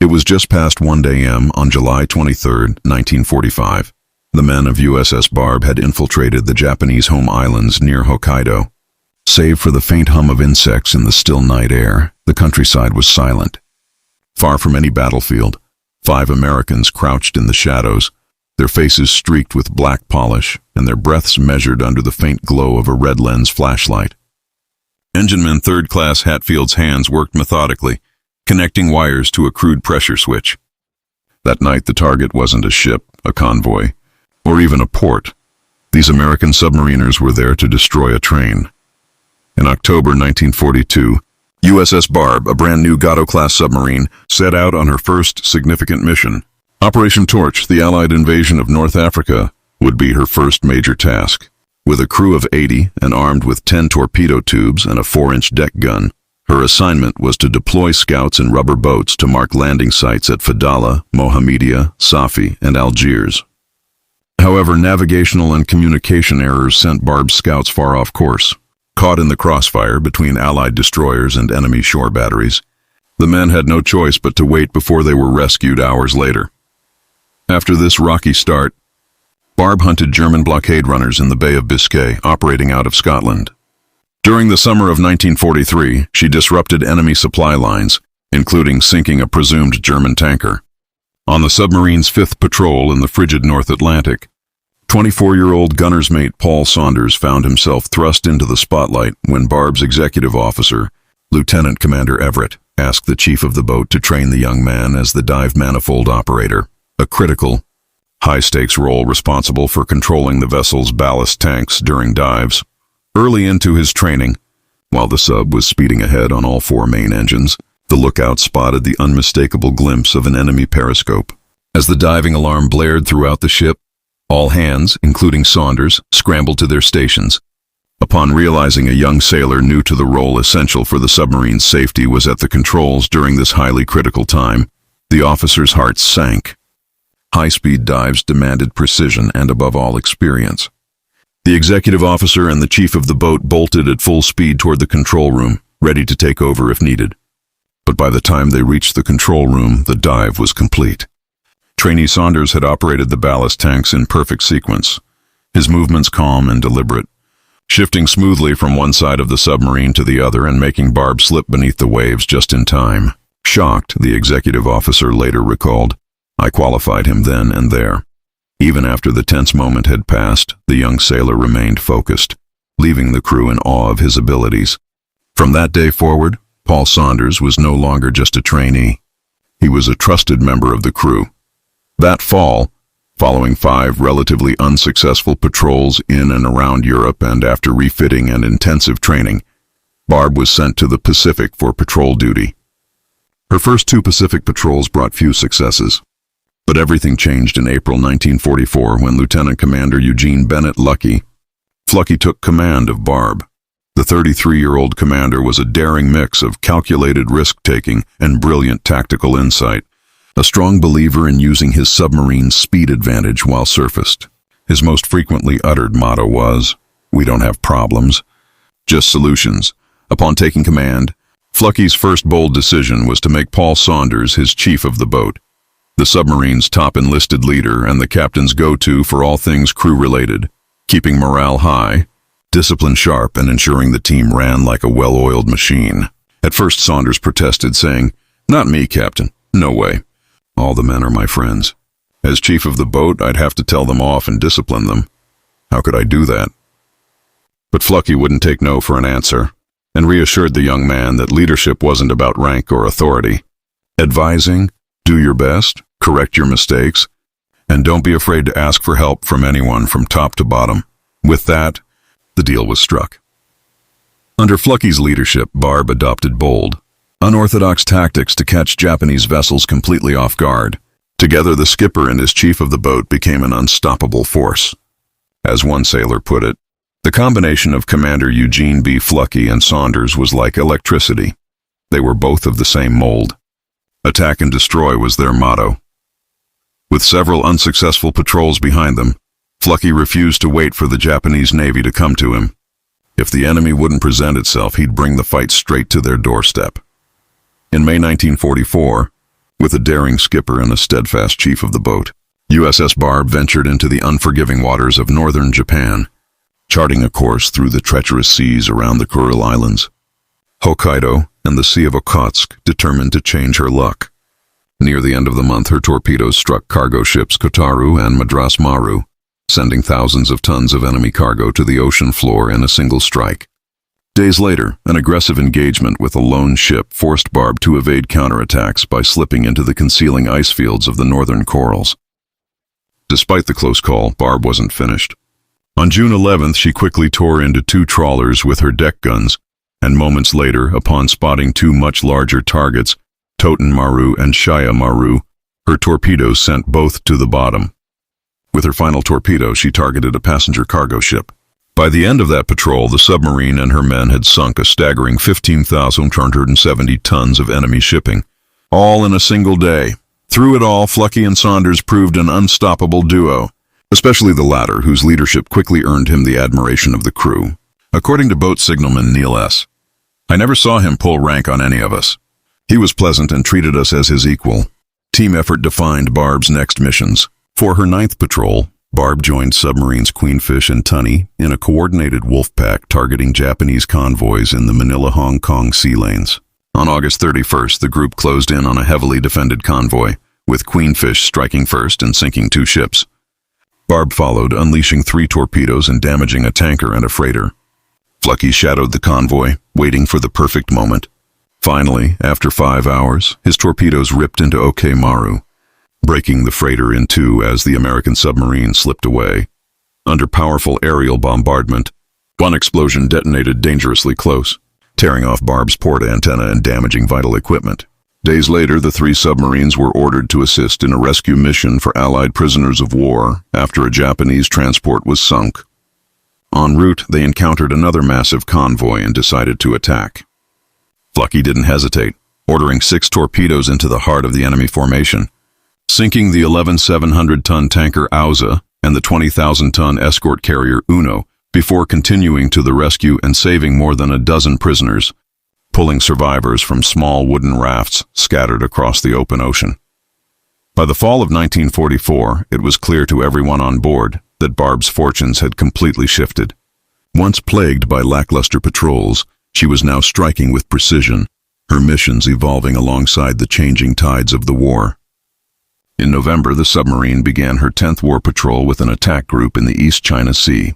It was just past 1 a.m. on July 23, 1945. The men of USS Barb had infiltrated the Japanese home islands near Hokkaido. Save for the faint hum of insects in the still night air, the countryside was silent. Far from any battlefield, 5 Americans crouched in the shadows, their faces streaked with black polish and their breaths measured under the faint glow of a red lens flashlight. Engineman Third Class Hatfield's hands worked methodically, connecting wires to a crude pressure switch. That night the target wasn't a ship, a convoy, or even a port. These American submariners were there to destroy a train. In October 1942, USS Barb, a brand new Gato-class submarine, set out on her first significant mission. Operation Torch, the Allied invasion of North Africa, would be her first major task. With a crew of 80 and armed with 10 torpedo tubes and a 4-inch deck gun, her assignment was to deploy scouts in rubber boats to mark landing sites at Fadala, Mohammedia, Safi, and Algiers. However, navigational and communication errors sent Barb's scouts far off course. Caught in the crossfire between Allied destroyers and enemy shore batteries, the men had no choice but to wait before they were rescued hours later. After this rocky start, Barb hunted German blockade runners in the Bay of Biscay, operating out of Scotland. During the summer of 1943, she disrupted enemy supply lines, including sinking a presumed German tanker. On the submarine's 5th patrol in the frigid North Atlantic, 24-year-old gunner's mate Paul Saunders found himself thrust into the spotlight when Barb's executive officer, Lieutenant Commander Everett, asked the chief of the boat to train the young man as the dive manifold operator, a critical, high-stakes role responsible for controlling the vessel's ballast tanks during dives. Early into his training, while the sub was speeding ahead on all 4 main engines, the lookout spotted the unmistakable glimpse of an enemy periscope. As the diving alarm blared throughout the ship, all hands, including Saunders, scrambled to their stations. Upon realizing a young sailor new to the role essential for the submarine's safety was at the controls during this highly critical time, the officer's heart sank. High-speed dives demanded precision and, above all, experience. The executive officer and the chief of the boat bolted at full speed toward the control room, ready to take over if needed. But by the time they reached the control room, the dive was complete. Trainee Saunders had operated the ballast tanks in perfect sequence, his movements calm and deliberate, shifting smoothly from one side of the submarine to the other and making Barb slip beneath the waves just in time. Shocked, the executive officer later recalled, "I qualified him then and there." Even after the tense moment had passed, the young sailor remained focused, leaving the crew in awe of his abilities. From that day forward, Paul Saunders was no longer just a trainee. He was a trusted member of the crew. That fall, following 5 relatively unsuccessful patrols in and around Europe and after refitting and intensive training, Barb was sent to the Pacific for patrol duty. Her first 2 Pacific patrols brought few successes. But everything changed in April 1944 when Lieutenant Commander Eugene Fluckey took command of Barb. The 33-year-old commander was a daring mix of calculated risk-taking and brilliant tactical insight, a strong believer in using his submarine's speed advantage while surfaced. His most frequently uttered motto was, "We don't have problems, just solutions." Upon taking command, Fluckey's first bold decision was to make Paul Saunders his chief of the boat, the submarine's top enlisted leader and the captain's go-to for all things crew-related, keeping morale high, discipline sharp, and ensuring the team ran like a well-oiled machine. At first Saunders protested, saying, "Not me, Captain. No way. All the men are my friends. As chief of the boat, I'd have to tell them off and discipline them. How could I do that?" But Fluckey wouldn't take no for an answer, and reassured the young man that leadership wasn't about rank or authority. Advising, do your best, correct your mistakes, and don't be afraid to ask for help from anyone from top to bottom. With that, the deal was struck. Under Fluckey's leadership, Barb adopted bold, unorthodox tactics to catch Japanese vessels completely off guard. Together, the skipper and his chief of the boat became an unstoppable force. As one sailor put it, the combination of Commander Eugene B. Fluckey and Saunders was like electricity. They were both of the same mold. Attack and destroy was their motto. With several unsuccessful patrols behind them, Fluckey refused to wait for the Japanese Navy to come to him. If the enemy wouldn't present itself, he'd bring the fight straight to their doorstep. In May 1944, With a daring skipper and a steadfast chief of the boat, USS Barb ventured into the unforgiving waters of northern Japan, charting a course through the treacherous seas around the Kuril Islands. Hokkaido and the Sea of Okhotsk determined to change her luck. Near the end of the month, her torpedoes struck cargo ships Kotaru and Madras Maru, sending thousands of tons of enemy cargo to the ocean floor in a single strike. Days later, an aggressive engagement with a lone ship forced Barb to evade counterattacks by slipping into the concealing ice fields of the northern corals. Despite the close call, Barb wasn't finished. On June 11th, she quickly tore into 2 trawlers with her deck guns, and moments later, upon spotting 2 much larger targets, Toten Maru and Shaya Maru, her torpedoes sent both to the bottom. With her final torpedo, she targeted a passenger cargo ship. By the end of that patrol, the submarine and her men had sunk a staggering 15,270 tons of enemy shipping, all in a single day. Through it all, Fluckey and Saunders proved an unstoppable duo, especially the latter, whose leadership quickly earned him the admiration of the crew. According to boat signalman Neil S., "I never saw him pull rank on any of us. He was pleasant and treated us as his equal." Team effort defined Barb's next missions. For her 9th patrol, Barb joined submarines Queenfish and Tunny in a coordinated wolf pack targeting Japanese convoys in the Manila-Hong Kong sea lanes. On August 31st, the group closed in on a heavily defended convoy, with Queenfish striking first and sinking 2 ships. Barb followed, unleashing 3 torpedoes and damaging a tanker and a freighter. Fluckey shadowed the convoy, waiting for the perfect moment. Finally, after 5 hours, his torpedoes ripped into OK Maru, breaking the freighter in 2 as the American submarine slipped away. Under powerful aerial bombardment, one explosion detonated dangerously close, tearing off Barb's port antenna and damaging vital equipment. Days later, the 3 submarines were ordered to assist in a rescue mission for Allied prisoners of war after a Japanese transport was sunk. En route, they encountered another massive convoy and decided to attack. Fluckey didn't hesitate, ordering 6 torpedoes into the heart of the enemy formation, sinking the 11,700-ton tanker Auza and the 20,000-ton escort carrier Uno before continuing to the rescue and saving more than a dozen prisoners, pulling survivors from small wooden rafts scattered across the open ocean. By the fall of 1944, it was clear to everyone on board that Barb's fortunes had completely shifted. Once plagued by lackluster patrols, she was now striking with precision, her missions evolving alongside the changing tides of the war. In November, the submarine began her 10th war patrol with an attack group in the East China Sea,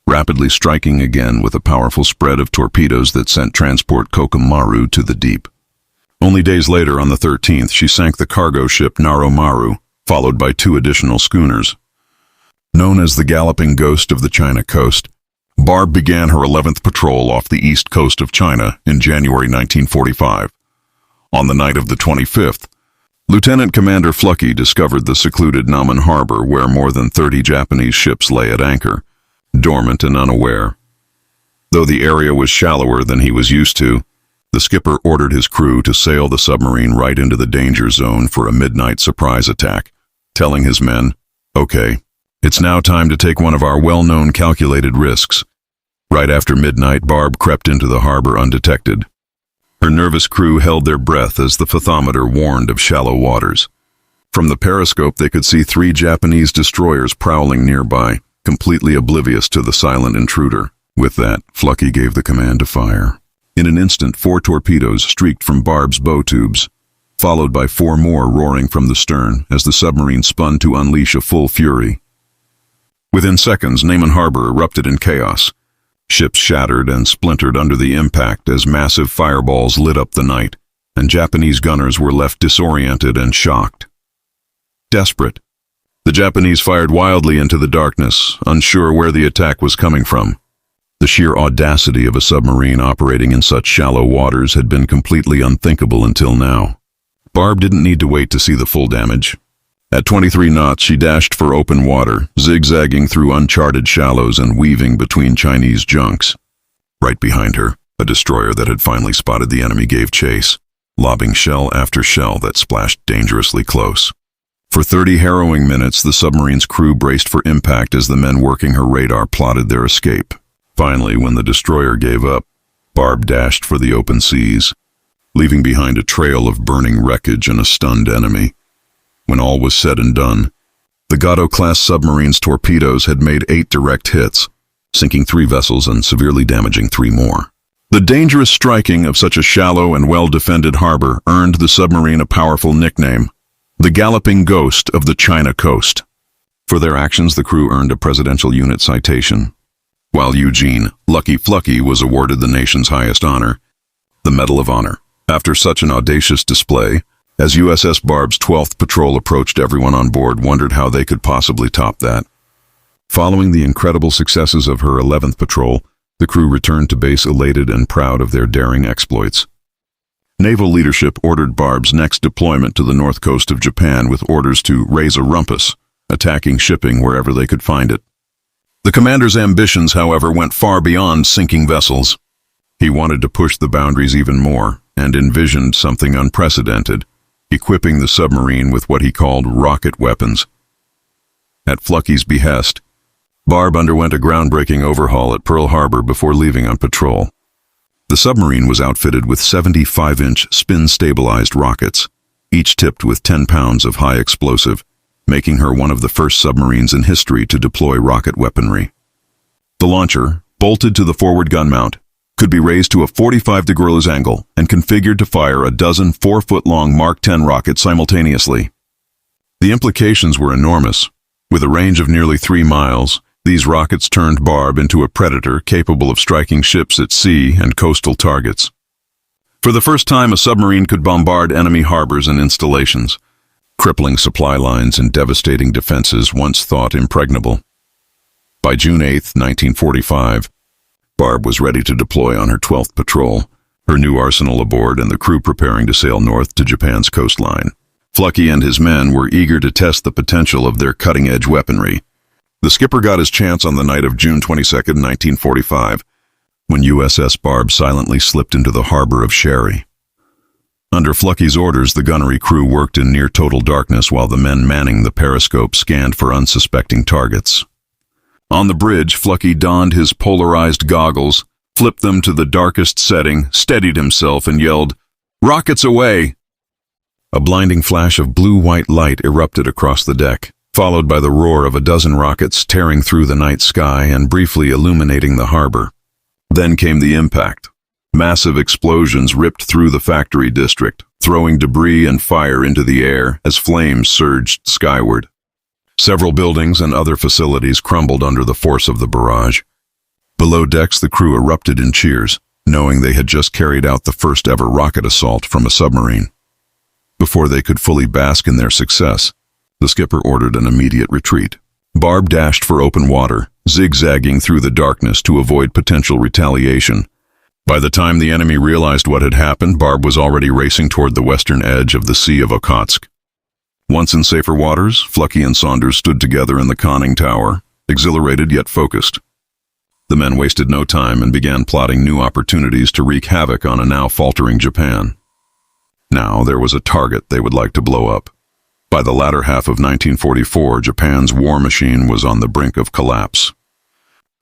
rapidly striking again with a powerful spread of torpedoes that sent transport Kokum Maru to the deep. Only days later, on the 13th, she sank the cargo ship Naro Maru, followed by 2 additional schooners. Known as the Galloping Ghost of the China coast, Barb began her 11th patrol off the east coast of China in January 1945. On the night of the 25th, Lieutenant Commander Fluckey discovered the secluded Naman harbor where more than 30 Japanese ships lay at anchor, dormant and unaware. Though the area was shallower than he was used to, the skipper ordered his crew to sail the submarine right into the danger zone for a midnight surprise attack, telling his men, "Okay, it's now time to take one of our well-known calculated risks." Right after midnight, Barb crept into the harbor undetected. Her nervous crew held their breath as the fathometer warned of shallow waters. From the periscope, they could see 3 Japanese destroyers prowling nearby, completely oblivious to the silent intruder. With that, Fluckey gave the command to fire. In an instant, 4 torpedoes streaked from Barb's bow tubes, followed by 4 more roaring from the stern as the submarine spun to unleash a full fury. Within seconds, Naman Harbor erupted in chaos. Ships shattered and splintered under the impact as massive fireballs lit up the night, and Japanese gunners were left disoriented and shocked. Desperate, the Japanese fired wildly into the darkness, unsure where the attack was coming from. The sheer audacity of a submarine operating in such shallow waters had been completely unthinkable until now. Barb didn't need to wait to see the full damage. At 23 knots, she dashed for open water, zigzagging through uncharted shallows and weaving between Chinese junks. Right behind her, a destroyer that had finally spotted the enemy gave chase, lobbing shell after shell that splashed dangerously close. For 30 harrowing minutes, the submarine's crew braced for impact as the men working her radar plotted their escape. Finally, when the destroyer gave up, Barb dashed for the open seas, leaving behind a trail of burning wreckage and a stunned enemy. When all was said and done, the Gato-class submarine's torpedoes had made 8 direct hits, sinking 3 vessels and severely damaging 3 more. The dangerous striking of such a shallow and well-defended harbor earned the submarine a powerful nickname, the Galloping Ghost of the China Coast. For their actions, the crew earned a Presidential Unit Citation, while Eugene, Lucky Fluckey, was awarded the nation's highest honor, the Medal of Honor. After such an audacious display, as USS Barb's 12th patrol approached, everyone on board wondered how they could possibly top that. Following the incredible successes of her 11th patrol, the crew returned to base elated and proud of their daring exploits. Naval leadership ordered Barb's next deployment to the north coast of Japan with orders to raise a rumpus, attacking shipping wherever they could find it. The commander's ambitions, however, went far beyond sinking vessels. He wanted to push the boundaries even more and envisioned something unprecedented, equipping the submarine with what he called rocket weapons. At Fluckey's behest, Barb underwent a groundbreaking overhaul at Pearl Harbor before leaving on patrol. The submarine was outfitted with 75-inch spin-stabilized rockets, each tipped with 10 pounds of high explosive, making her one of the first submarines in history to deploy rocket weaponry. The launcher, bolted to the forward gun mount, could be raised to a 45-degree angle and configured to fire a dozen 4-foot-long Mark 10 rockets simultaneously. The implications were enormous. With a range of nearly 3 miles, these rockets turned Barb into a predator capable of striking ships at sea and coastal targets. For the first time, a submarine could bombard enemy harbors and installations, crippling supply lines and devastating defenses once thought impregnable. By June 8, 1945, Barb was ready to deploy on her 12th patrol, her new arsenal aboard and the crew preparing to sail north to Japan's coastline. Fluckey and his men were eager to test the potential of their cutting-edge weaponry. The skipper got his chance on the night of June 22, 1945, when USS Barb silently slipped into the harbor of Sherry. Under Fluckey's orders, the gunnery crew worked in near-total darkness while the men manning the periscope scanned for unsuspecting targets. On the bridge, Fluckey donned his polarized goggles, flipped them to the darkest setting, steadied himself, and yelled, "Rockets away!" A blinding flash of blue-white light erupted across the deck, followed by the roar of a dozen rockets tearing through the night sky and briefly illuminating the harbor. Then came the impact. Massive explosions ripped through the factory district, throwing debris and fire into the air as flames surged skyward. Several buildings and other facilities crumbled under the force of the barrage. Below decks, the crew erupted in cheers, knowing they had just carried out the first-ever rocket assault from a submarine. Before they could fully bask in their success, the skipper ordered an immediate retreat. Barb dashed for open water, zigzagging through the darkness to avoid potential retaliation. By the time the enemy realized what had happened, Barb was already racing toward the western edge of the Sea of Okhotsk. Once in safer waters, Fluckey and Saunders stood together in the conning tower, exhilarated yet focused. The men wasted no time and began plotting new opportunities to wreak havoc on a now faltering Japan. Now there was a target they would like to blow up. By the latter half of 1944, Japan's war machine was on the brink of collapse.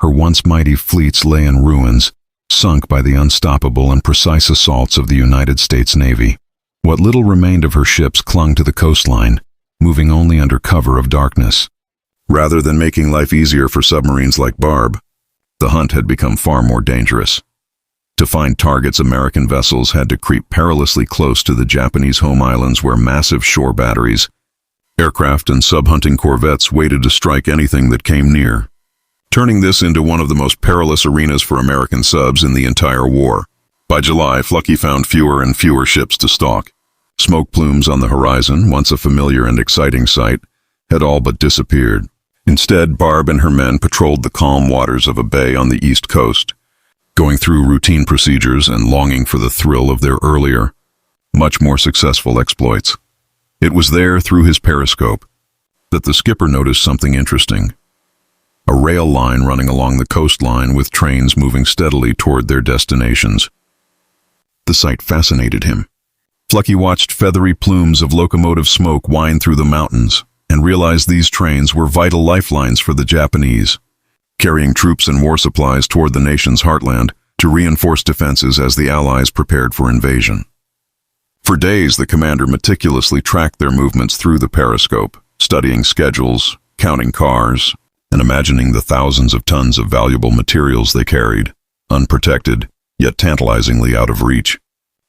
Her once mighty fleets lay in ruins, sunk by the unstoppable and precise assaults of the United States Navy. What little remained of her ships clung to the coastline, moving only under cover of darkness. Rather than making life easier for submarines like Barb, the hunt had become far more dangerous. To find targets, American vessels had to creep perilously close to the Japanese home islands where massive shore batteries, aircraft and sub-hunting corvettes waited to strike anything that came near, turning this into one of the most perilous arenas for American subs in the entire war. By July, Fluckey found fewer and fewer ships to stalk. Smoke plumes on the horizon, once a familiar and exciting sight, had all but disappeared. Instead, Barb and her men patrolled the calm waters of a bay on the east coast, going through routine procedures and longing for the thrill of their earlier, much more successful exploits. It was there, through his periscope, that the skipper noticed something interesting. A rail line running along the coastline with trains moving steadily toward their destinations. The sight fascinated him. Fluckey watched feathery plumes of locomotive smoke wind through the mountains and realized these trains were vital lifelines for the Japanese, carrying troops and war supplies toward the nation's heartland to reinforce defenses as the Allies prepared for invasion. For days, the commander meticulously tracked their movements through the periscope, studying schedules, counting cars, and imagining the thousands of tons of valuable materials they carried, unprotected, yet tantalizingly out of reach.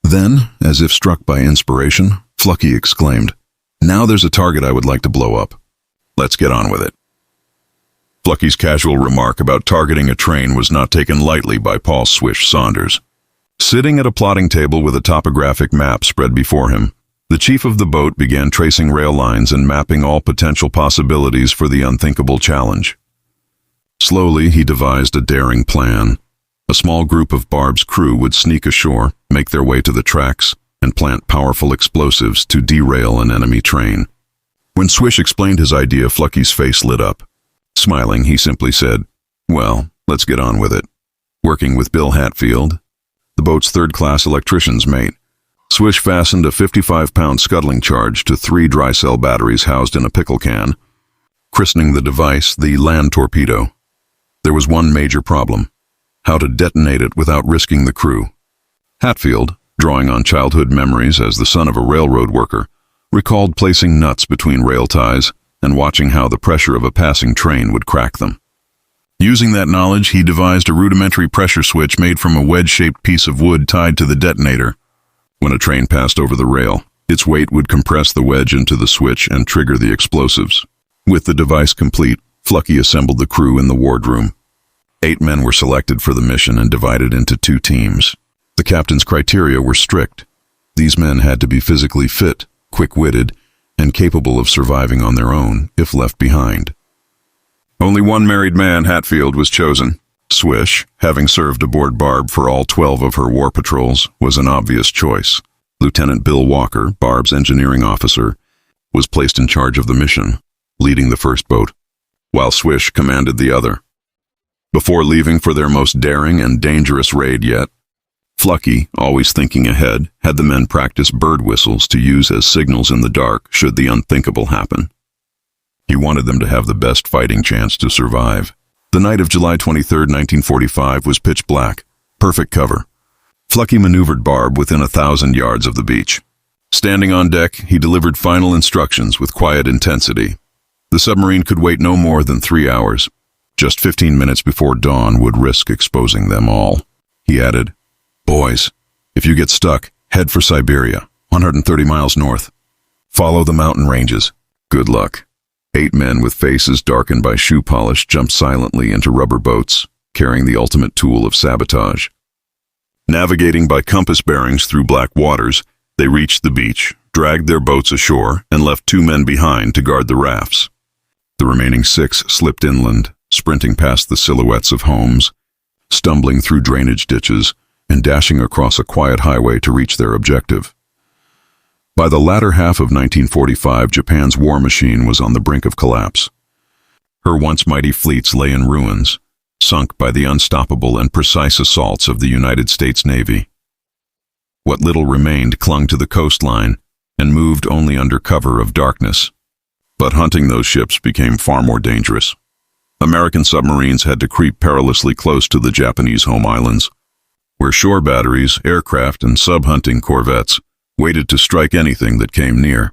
Then, as if struck by inspiration, Fluckey exclaimed, "Now there's a target I would like to blow up. Let's get on with it." Fluckey's casual remark about targeting a train was not taken lightly by Paul Swish Saunders. Sitting at a plotting table with a topographic map spread before him, the chief of the boat began tracing rail lines and mapping all potential possibilities for the unthinkable challenge. Slowly, he devised a daring plan. A small group of Barb's crew would sneak ashore, make their way to the tracks, and plant powerful explosives to derail an enemy train. When Swish explained his idea, Fluckey's face lit up. Smiling, he simply said, "Well, let's get on with it." Working with Bill Hatfield, the boat's third-class electrician's mate, Swish fastened a 55-pound scuttling charge to 3 dry cell batteries housed in a pickle can, christening the device the land torpedo. There was one major problem: how to detonate it without risking the crew. Hatfield, drawing on childhood memories as the son of a railroad worker, recalled placing nuts between rail ties and watching how the pressure of a passing train would crack them. Using that knowledge, he devised a rudimentary pressure switch made from a wedge-shaped piece of wood tied to the detonator. When a train passed over the rail, its weight would compress the wedge into the switch and trigger the explosives. With the device complete, Fluckey assembled the crew in the wardroom. 8 men were selected for the mission and divided into 2 teams. The captain's criteria were strict. These men had to be physically fit, quick-witted, and capable of surviving on their own if left behind. Only one married man, Hatfield, was chosen. Swish, having served aboard Barb for all 12 of her war patrols, was an obvious choice. Lieutenant Bill Walker, Barb's engineering officer, was placed in charge of the mission, leading the first boat, while Swish commanded the other. Before leaving for their most daring and dangerous raid yet, Fluckey, always thinking ahead, had the men practice bird whistles to use as signals in the dark should the unthinkable happen. He wanted them to have the best fighting chance to survive. The night of July 23, 1945 was pitch black, perfect cover. Fluckey maneuvered Barb within 1,000 yards of the beach. Standing on deck, he delivered final instructions with quiet intensity. The submarine could wait no more than 3 hours. Just 15 minutes before dawn would risk exposing them all. He added, "Boys, if you get stuck, head for Siberia, 130 miles north. Follow the mountain ranges. Good luck." 8 men with faces darkened by shoe polish jumped silently into rubber boats, carrying the ultimate tool of sabotage. Navigating by compass bearings through black waters, they reached the beach, dragged their boats ashore, and left 2 men behind to guard the rafts. The remaining 6 slipped inland, sprinting past the silhouettes of homes, stumbling through drainage ditches, and dashing across a quiet highway to reach their objective. By the latter half of 1945, Japan's war machine was on the brink of collapse. Her once mighty fleets lay in ruins, sunk by the unstoppable and precise assaults of the United States Navy. What little remained clung to the coastline and moved only under cover of darkness. But hunting those ships became far more dangerous. American submarines had to creep perilously close to the Japanese home islands, where shore batteries, aircraft, and sub-hunting corvettes waited to strike anything that came near.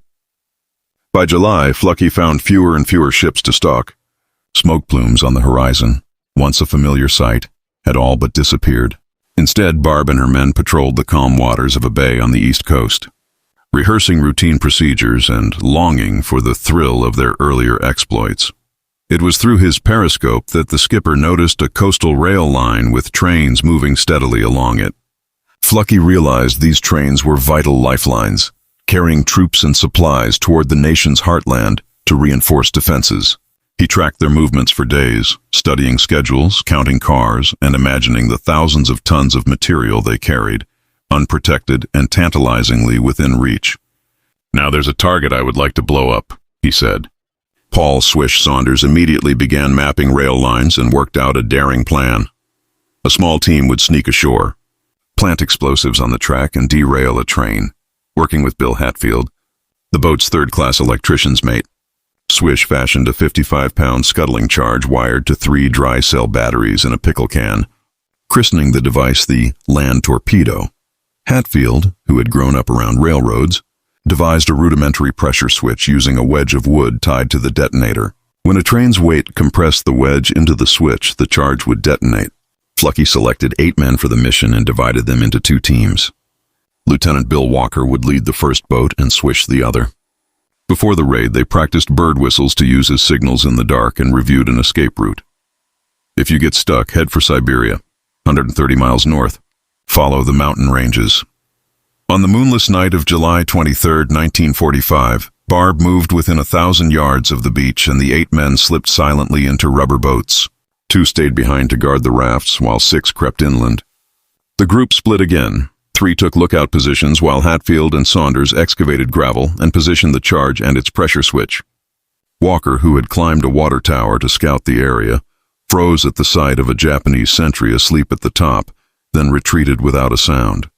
By July, Fluckey found fewer and fewer ships to stalk. Smoke plumes on the horizon, once a familiar sight, had all but disappeared. Instead, Barb and her men patrolled the calm waters of a bay on the east coast, rehearsing routine procedures and longing for the thrill of their earlier exploits. It was through his periscope that the skipper noticed a coastal rail line with trains moving steadily along it. Fluckey realized these trains were vital lifelines, carrying troops and supplies toward the nation's heartland to reinforce defenses. He tracked their movements for days, studying schedules, counting cars, and imagining the thousands of tons of material they carried, unprotected and tantalizingly within reach. "Now there's a target I would like to blow up," he said. Paul Swish Saunders immediately began mapping rail lines and worked out a daring plan. A small team would sneak ashore, plant explosives on the track, and derail a train. Working with Bill Hatfield, the boat's third-class electrician's mate, Swish fashioned a 55-pound scuttling charge wired to 3 dry cell batteries in a pickle can, christening the device the land torpedo. Hatfield, who had grown up around railroads, devised a rudimentary pressure switch using a wedge of wood tied to the detonator. When a train's weight compressed the wedge into the switch, the charge would detonate. Fluckey selected 8 men for the mission and divided them into 2 teams. Lieutenant Bill Walker would lead the first boat and Swish the other. Before the raid, they practiced bird whistles to use as signals in the dark and reviewed an escape route. If you get stuck, head for Siberia, 130 miles north. Follow the mountain ranges. On the moonless night of July 23, 1945, Barb moved within 1,000 yards of the beach and the 8 men slipped silently into rubber boats. 2 stayed behind to guard the rafts while 6 crept inland. The group split again. 3 took lookout positions while Hatfield and Saunders excavated gravel and positioned the charge and its pressure switch. Walker, who had climbed a water tower to scout the area, froze at the sight of a Japanese sentry asleep at the top, then retreated without a sound.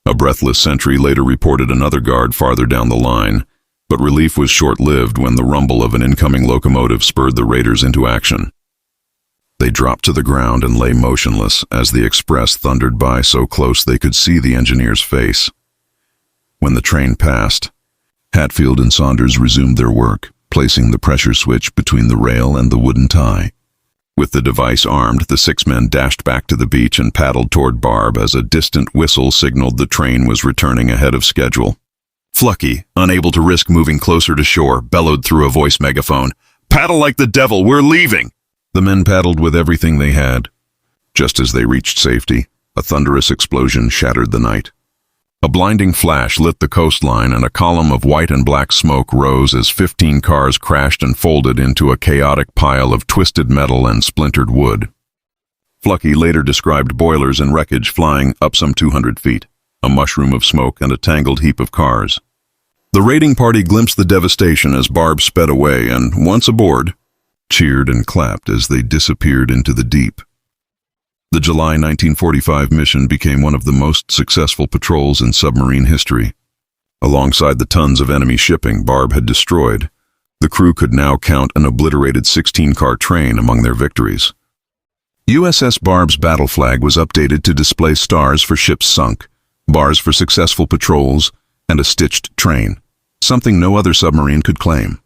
A breathless sentry later reported another guard farther down the line, but relief was short-lived when the rumble of an incoming locomotive spurred the raiders into action. They dropped to the ground and lay motionless as the express thundered by so close they could see the engineer's face. When the train passed, Hatfield and Saunders resumed their work, placing the pressure switch between the rail and the wooden tie. With the device armed, the 6 men dashed back to the beach and paddled toward Barb as a distant whistle signaled the train was returning ahead of schedule. Fluckey, unable to risk moving closer to shore, bellowed through a voice megaphone, "Paddle like the devil, we're leaving!" The men paddled with everything they had. Just as they reached safety, a thunderous explosion shattered the night. A blinding flash lit the coastline and a column of white and black smoke rose as 15 cars crashed and folded into a chaotic pile of twisted metal and splintered wood. Fluckey later described boilers and wreckage flying up some 200 feet, a mushroom of smoke and a tangled heap of cars. The raiding party glimpsed the devastation as Barb sped away and, once aboard, cheered and clapped as they disappeared into the deep. The July 1945 mission became one of the most successful patrols in submarine history. Alongside the tons of enemy shipping Barb had destroyed, the crew could now count an obliterated 16-car train among their victories. USS Barb's battle flag was updated to display stars for ships sunk, bars for successful patrols, and a stitched train, something no other submarine could claim.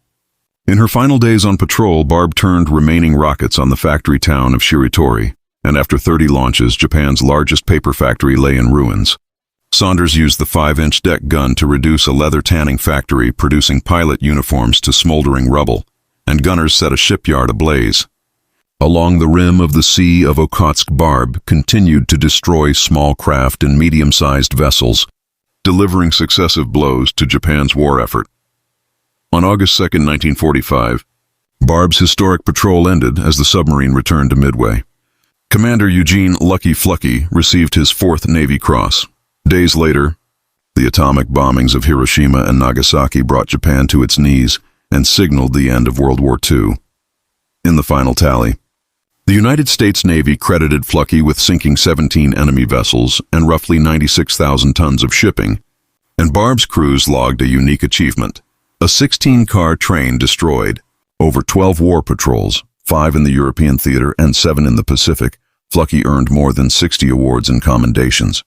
In her final days on patrol, Barb turned remaining rockets on the factory town of Shiritori, and after 30 launches, Japan's largest paper factory lay in ruins. Saunders used the 5-inch deck gun to reduce a leather tanning factory producing pilot uniforms to smoldering rubble, and gunners set a shipyard ablaze. Along the rim of the Sea of Okhotsk, Barb continued to destroy small craft and medium-sized vessels, delivering successive blows to Japan's war effort. On August 2, 1945, Barb's historic patrol ended as the submarine returned to Midway. Commander Eugene "Lucky" Fluckey received his 4th Navy Cross. Days later, the atomic bombings of Hiroshima and Nagasaki brought Japan to its knees and signaled the end of World War II. In the final tally, the United States Navy credited Fluckey with sinking 17 enemy vessels and roughly 96,000 tons of shipping, and Barb's crews logged a unique achievement: a 16-car train destroyed, over 12 war patrols, 5 in the European theater and 7 in the Pacific. Fluckey earned more than 60 awards and commendations,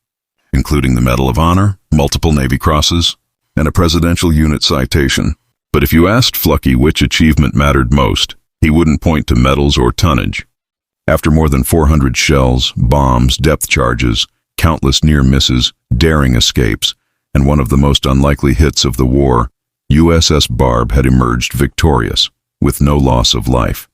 including the Medal of Honor, multiple Navy Crosses, and a Presidential Unit Citation. But if you asked Fluckey which achievement mattered most, he wouldn't point to medals or tonnage. After more than 400 shells, bombs, depth charges, countless near misses, daring escapes, and one of the most unlikely hits of the war, USS Barb had emerged victorious, with no loss of life.